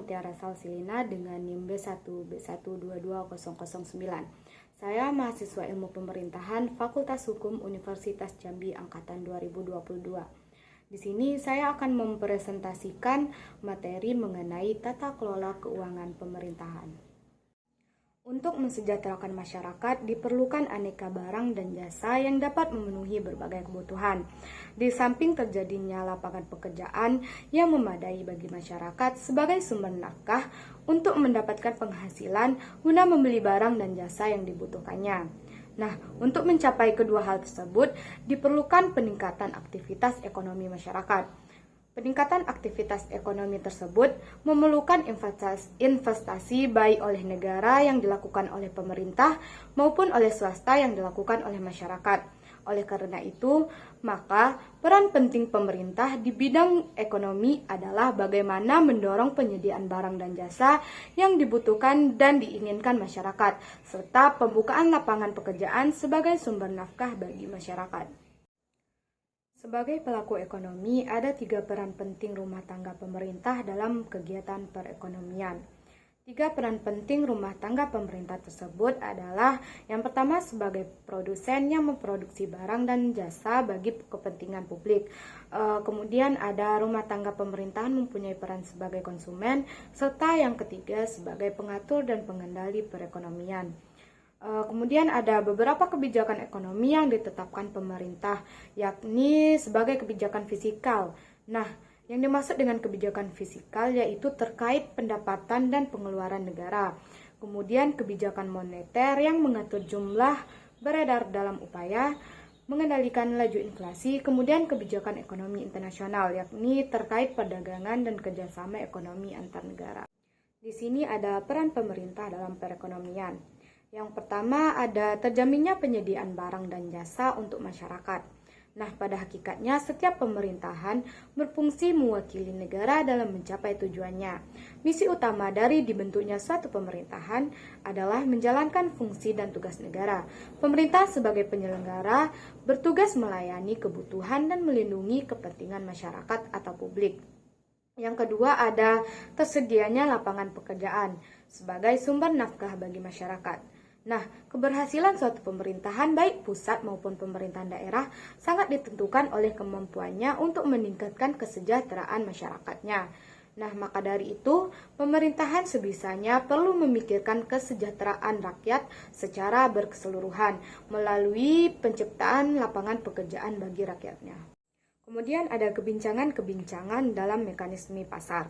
Mutiara Salsilina dengan NIM B1B1222009. Saya mahasiswa Ilmu Pemerintahan Fakultas Hukum Universitas Jambi angkatan 2022. Di sini saya akan mempresentasikan materi mengenai tata kelola keuangan pemerintahan. Untuk mensejahterakan masyarakat, diperlukan aneka barang dan jasa yang dapat memenuhi berbagai kebutuhan. Di samping terjadinya lapangan pekerjaan yang memadai bagi masyarakat sebagai sumber nafkah untuk mendapatkan penghasilan guna membeli barang dan jasa yang dibutuhkannya. Nah, untuk mencapai kedua hal tersebut, diperlukan peningkatan aktivitas ekonomi masyarakat. Peningkatan aktivitas ekonomi tersebut memerlukan investasi baik oleh negara yang dilakukan oleh pemerintah maupun oleh swasta yang dilakukan oleh masyarakat. Oleh karena itu, maka peran penting pemerintah di bidang ekonomi adalah bagaimana mendorong penyediaan barang dan jasa yang dibutuhkan dan diinginkan masyarakat, serta pembukaan lapangan pekerjaan sebagai sumber nafkah bagi masyarakat. Sebagai pelaku ekonomi, ada 3 peran penting rumah tangga pemerintah dalam kegiatan perekonomian. 3 peran penting rumah tangga pemerintah tersebut adalah yang pertama sebagai produsen yang memproduksi barang dan jasa bagi kepentingan publik. Kemudian ada rumah tangga pemerintahan mempunyai peran sebagai konsumen, serta yang ketiga sebagai pengatur dan pengendali perekonomian. Kemudian ada beberapa kebijakan ekonomi yang ditetapkan pemerintah, yakni sebagai kebijakan fiskal. Nah, yang dimaksud dengan kebijakan fiskal yaitu terkait pendapatan dan pengeluaran negara. Kemudian kebijakan moneter yang mengatur jumlah beredar dalam upaya mengendalikan laju inflasi. Kemudian kebijakan ekonomi internasional, yakni terkait perdagangan dan kerjasama ekonomi antar negara. Di sini ada peran pemerintah dalam perekonomian. Yang pertama ada terjaminnya penyediaan barang dan jasa untuk masyarakat. Nah, pada hakikatnya setiap pemerintahan berfungsi mewakili negara dalam mencapai tujuannya. Misi utama dari dibentuknya suatu pemerintahan adalah menjalankan fungsi dan tugas negara. Pemerintah sebagai penyelenggara bertugas melayani kebutuhan dan melindungi kepentingan masyarakat atau publik. Yang kedua ada tersedianya lapangan pekerjaan sebagai sumber nafkah bagi masyarakat. Nah, keberhasilan suatu pemerintahan baik pusat maupun pemerintahan daerah sangat ditentukan oleh kemampuannya untuk meningkatkan kesejahteraan masyarakatnya. Nah, maka dari itu, pemerintahan sebisanya perlu memikirkan kesejahteraan rakyat secara berkeseluruhan melalui penciptaan lapangan pekerjaan bagi rakyatnya. Kemudian ada kebincangan-kebincangan dalam mekanisme pasar.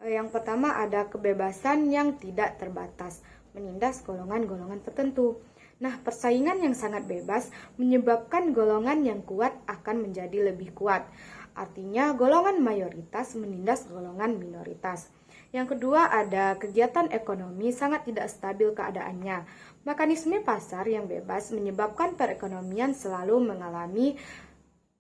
Yang pertama ada kebebasan yang tidak terbatas, menindas golongan-golongan tertentu. Nah, persaingan yang sangat bebas menyebabkan golongan yang kuat akan menjadi lebih kuat. Artinya, golongan mayoritas menindas golongan minoritas. Yang kedua, ada kegiatan ekonomi sangat tidak stabil keadaannya. Mekanisme pasar yang bebas menyebabkan perekonomian selalu mengalami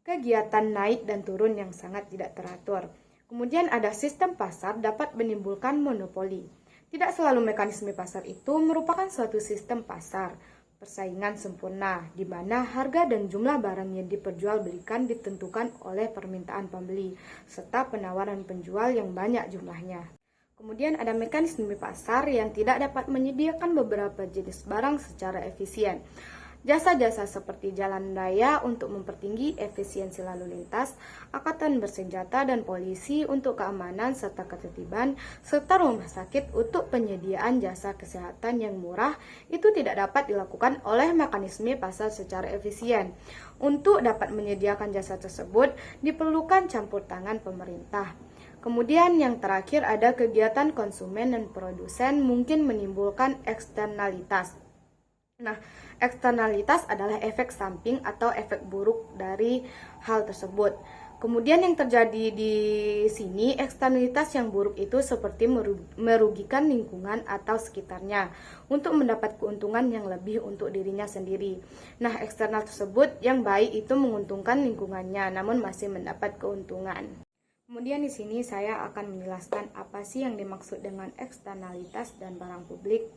kegiatan naik dan turun yang sangat tidak teratur. Kemudian ada sistem pasar dapat menimbulkan monopoli. Tidak selalu mekanisme pasar itu merupakan suatu sistem pasar. Persaingan sempurna, di mana harga dan jumlah barang yang diperjualbelikan ditentukan oleh permintaan pembeli, serta penawaran penjual yang banyak jumlahnya. Kemudian ada mekanisme pasar yang tidak dapat menyediakan beberapa jenis barang secara efisien. Jasa-jasa seperti jalan raya untuk mempertinggi efisiensi lalu lintas, angkatan bersenjata dan polisi untuk keamanan serta ketertiban, serta rumah sakit untuk penyediaan jasa kesehatan yang murah itu tidak dapat dilakukan oleh mekanisme pasar secara efisien. Untuk dapat menyediakan jasa tersebut, diperlukan campur tangan pemerintah. Kemudian yang terakhir ada kegiatan konsumen dan produsen mungkin menimbulkan eksternalitas. Nah, eksternalitas adalah efek samping atau efek buruk dari hal tersebut. Kemudian yang terjadi di sini, eksternalitas yang buruk itu seperti merugikan lingkungan atau sekitarnya untuk mendapat keuntungan yang lebih untuk dirinya sendiri. Nah, eksternal tersebut yang baik itu menguntungkan lingkungannya, namun masih mendapat keuntungan. Kemudian di sini saya akan menjelaskan apa sih yang dimaksud dengan eksternalitas dan barang publik.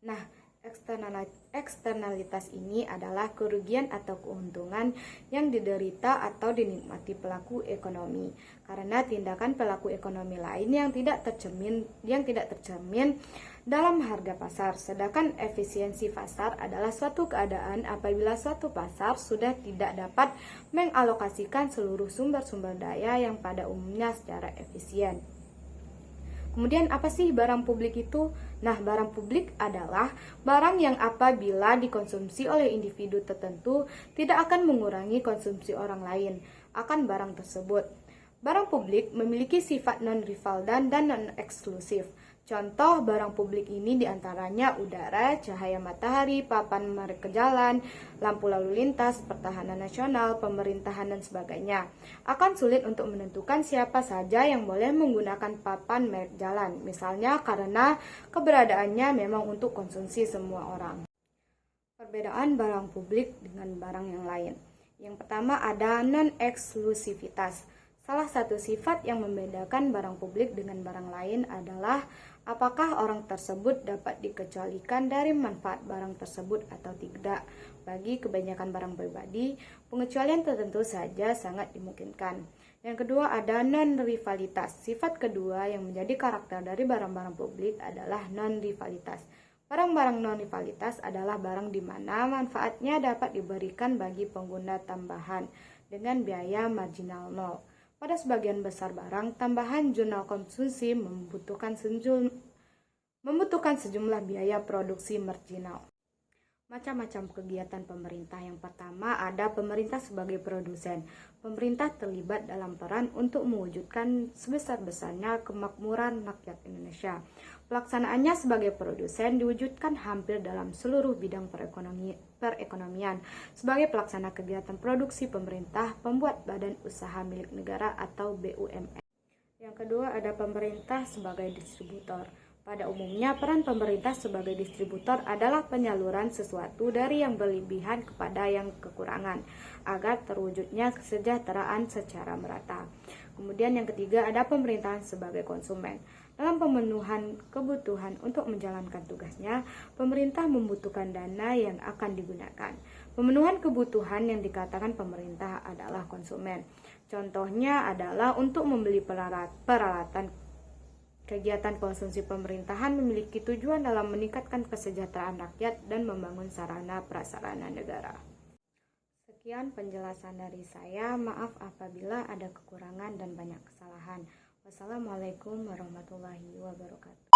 Nah, Eksternalitas ini adalah kerugian atau keuntungan yang diderita atau dinikmati pelaku ekonomi karena tindakan pelaku ekonomi lain yang tidak tercermin dalam harga pasar. Sedangkan efisiensi pasar adalah suatu keadaan apabila suatu pasar sudah tidak dapat mengalokasikan seluruh sumber-sumber daya yang pada umumnya secara efisien. Kemudian apa sih barang publik itu? Nah, barang publik adalah barang yang apabila dikonsumsi oleh individu tertentu tidak akan mengurangi konsumsi orang lain akan barang tersebut. Barang publik memiliki sifat non-rival dan non-eksklusif. Contoh barang publik ini diantaranya udara, cahaya matahari, papan merek jalan, lampu lalu lintas, pertahanan nasional, pemerintahan, dan sebagainya. Akan sulit untuk menentukan siapa saja yang boleh menggunakan papan merek jalan, misalnya karena keberadaannya memang untuk konsumsi semua orang. Perbedaan barang publik dengan barang yang lain. Yang pertama ada non-eksklusivitas. Salah satu sifat yang membedakan barang publik dengan barang lain adalah apakah orang tersebut dapat dikecualikan dari manfaat barang tersebut atau tidak. Bagi kebanyakan barang pribadi, pengecualian tertentu saja sangat dimungkinkan. Yang kedua ada non-rivalitas. Sifat kedua yang menjadi karakter dari barang-barang publik adalah non-rivalitas. Barang-barang non-rivalitas adalah barang di mana manfaatnya dapat diberikan bagi pengguna tambahan dengan biaya marginal nol. Pada sebagian besar barang, tambahan jurnal konsumsi membutuhkan sejumlah biaya produksi marginal. Macam-macam kegiatan pemerintah. Yang pertama ada pemerintah sebagai produsen. Pemerintah terlibat dalam peran untuk mewujudkan sebesar-besarnya kemakmuran rakyat Indonesia. Pelaksanaannya sebagai produsen diwujudkan hampir dalam seluruh bidang perekonomian. Sebagai pelaksana kegiatan produksi pemerintah, pembuat badan usaha milik negara atau BUMN. Yang kedua ada pemerintah sebagai distributor. Pada umumnya, peran pemerintah sebagai distributor adalah penyaluran sesuatu dari yang berlebihan kepada yang kekurangan, agar terwujudnya kesejahteraan secara merata. Kemudian yang ketiga ada pemerintahan sebagai konsumen. Dalam pemenuhan kebutuhan untuk menjalankan tugasnya, pemerintah membutuhkan dana yang akan digunakan. Pemenuhan kebutuhan yang dikatakan pemerintah adalah konsumen. Contohnya adalah untuk membeli peralatan. Kegiatan konsumsi pemerintahan memiliki tujuan dalam meningkatkan kesejahteraan rakyat dan membangun sarana prasarana negara. Sekian penjelasan dari saya. Maaf apabila ada kekurangan dan banyak kesalahan. Wassalamualaikum warahmatullahi wabarakatuh.